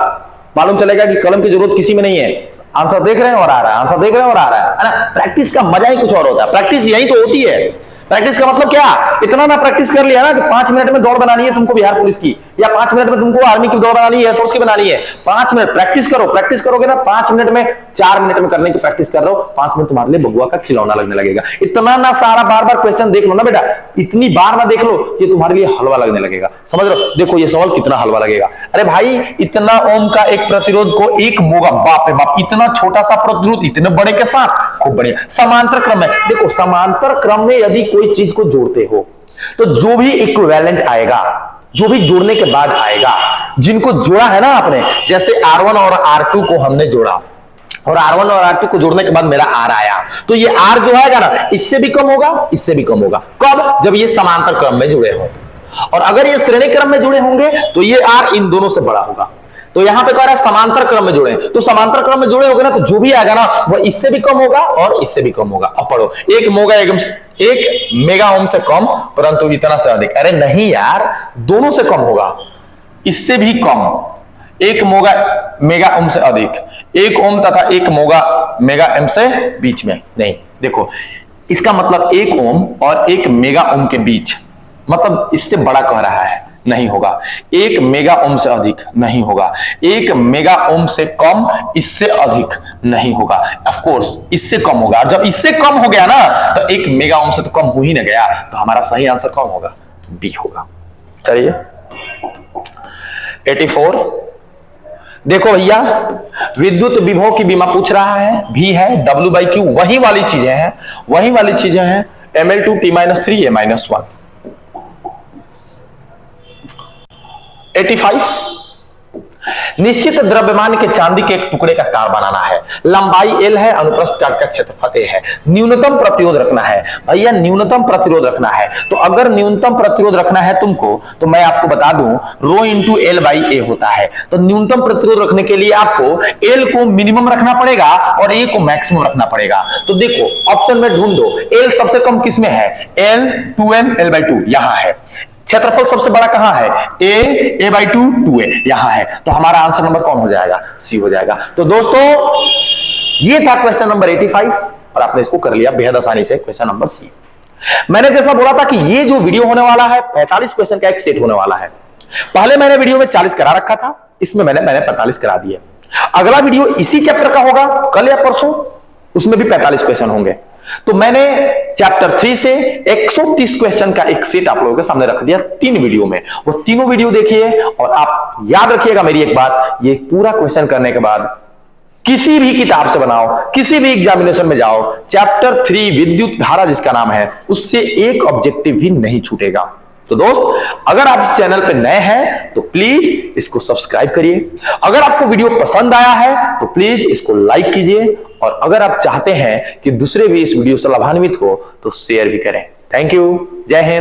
मालूम चलेगा कि कलम की जरूरत किसी में नहीं है। आंसर देख रहे हैं और आ रहा है, आंसर देख रहे हैं और आ रहा है ना। प्रैक्टिस का मजा ही कुछ और होता है, प्रैक्टिस यही तो होती है। प्रैक्टिस का मतलब क्या, इतना ना प्रैक्टिस कर लिया ना कि 5 मिनट में दौड़ बनानी है तुमको बिहार पुलिस की, या 5 मिनट में तुमको आर्मी की दौड़ बनानी है, एयरफोर्स की बनानी है। 5 मिनट प्रैक्टिस करो, प्रैक्टिस करोगे ना 5 मिनट में, 4 मिनट में करने की प्रैक्टिस कर रहे हो, 5 मिनट तुम्हारे लिए बबुआ का खिलौना लगने लगेगा। इतना ना सारा बार बार क्वेश्चन देख लो ना बेटा, इतनी बार ना देख लो ये तुम्हारे लिए हलवा लगने लगेगा, समझ रहे हो। देखो ये सवाल कितना हलवा लगेगा। अरे भाई इतना ओम का एक प्रतिरोध को 1 मोगा, बाप रे बाप, इतना छोटा सा प्रतिरोध इतने बड़े के साथ, खूब बढ़िया। समांतर क्रम में देखो, समांतर क्रम में यदि कोई चीज को जोड़ते हो तो जो भी इक्विवेलेंट आएगा, जो भी जोड़ने के बाद आएगा, जिनको जोड़ा है ना आपने, जैसे R1 और R2 को हमने जोड़ा और R1 और R2 को जोड़ने के बाद मेरा R आया, तो ये R जो आएगा ना इससे भी कम होगा, इससे भी कम होगा। कब, जब ये समांतर क्रम में जुड़े हो। और अगर ये श्रेणी क्रम में जुड़े होंगे तो ये R इन दोनों से बड़ा होगा। तो यहां पे कह रहा है समांतर क्रम में जुड़े, तो समांतर क्रम में जुड़े होंगे ना तो जो भी आएगा ना वो इससे भी कम होगा और इससे भी कम होगा। अब पढ़ो, 1 मेगा ओम से कम परंतु इतना से अधिक। अरे नहीं यार, दोनों से कम होगा, इससे भी कम, 1 मेगा ओम से अधिक, 1 ओम तथा 1 मेगा ओम से बीच में नहीं। देखो इसका मतलब 1 ओम और 1 मेगा ओम के बीच, मतलब इससे बड़ा कह रहा है, नहीं होगा। 1 मेगा ओम से अधिक नहीं होगा, 1 मेगा ओम से कम, इससे अधिक नहीं होगा। ऑफ कोर्स इससे कम होगा, जब इससे कम हो गया ना तो 1 मेगा ओम से तो कम हो ही ना गया, तो हमारा सही आंसर कौन होगा, बी होगा। चलिए 84 देखो भैया, विद्युत विभव की बीमा पूछ रहा है, भी है, W/Q वही वाली चीजें हैं, वही वाली चीजें हैं, mL2T-3A-1। 85 निश्चित द्रव्यमान के चांदी के एक टुकड़े का तार बनाना है, लंबाई L है, अनुप्रस्थ काट का क्षेत्रफल A है, न्यूनतम प्रतिरोध रखना है। भैया न्यूनतम प्रतिरोध रखना है, तो अगर न्यूनतम प्रतिरोध रखना है तुमको तो मैं आपको बता दूं ρ इंटू L/A होता है। तो न्यूनतम प्रतिरोध रखने के लिए आपको L को मिनिमम रखना पड़ेगा और A को मैक्सिमम रखना पड़ेगा। तो देखो ऑप्शन में ढूंढो, L सबसे कम किस में है, L 2N L/2 यहां है। क्षेत्रफल सबसे बड़ा कहां है, A/2 2A यहां है। तो हमारा आंसर नंबर कौन हो जाएगा, सी हो जाएगा। तो दोस्तों ये था क्वेश्चन नंबर 85 और आपने इसको कर लिया बेहद आसानी से, क्वेश्चन नंबर सी। मैंने जैसा बोला था कि ये जो वीडियो होने वाला है 45 क्वेश्चन का एक सेट होने वाला है। पहले मैंने वीडियो में 40 करा रखा था, इसमें मैंने 45 करा दिए। अगला वीडियो इसी चैप्टर का होगा कल या परसों, उसमें भी 45 क्वेश्चन होंगे। तो मैंने चैप्टर 3 से 130 क्वेश्चन का एक सेट आप लोगों के सामने रख दिया 3 वीडियो में। वो तीनों वीडियो देखिए और आप याद रखिएगा मेरी एक बात, ये पूरा क्वेश्चन करने के बाद किसी भी किताब से बनाओ, किसी भी एग्जामिनेशन में जाओ, चैप्टर 3 विद्युत धारा जिसका नाम है, उससे एक ऑब्जेक्टिव भी नहीं छूटेगा। तो दोस्त अगर आप इस चैनल पे नए हैं तो प्लीज इसको सब्सक्राइब करिए, अगर आपको वीडियो पसंद आया है तो प्लीज इसको लाइक कीजिए, और अगर आप चाहते हैं कि दूसरे भी इस वीडियो से लाभान्वित हो तो शेयर भी करें। थैंक यू, जय हिंद।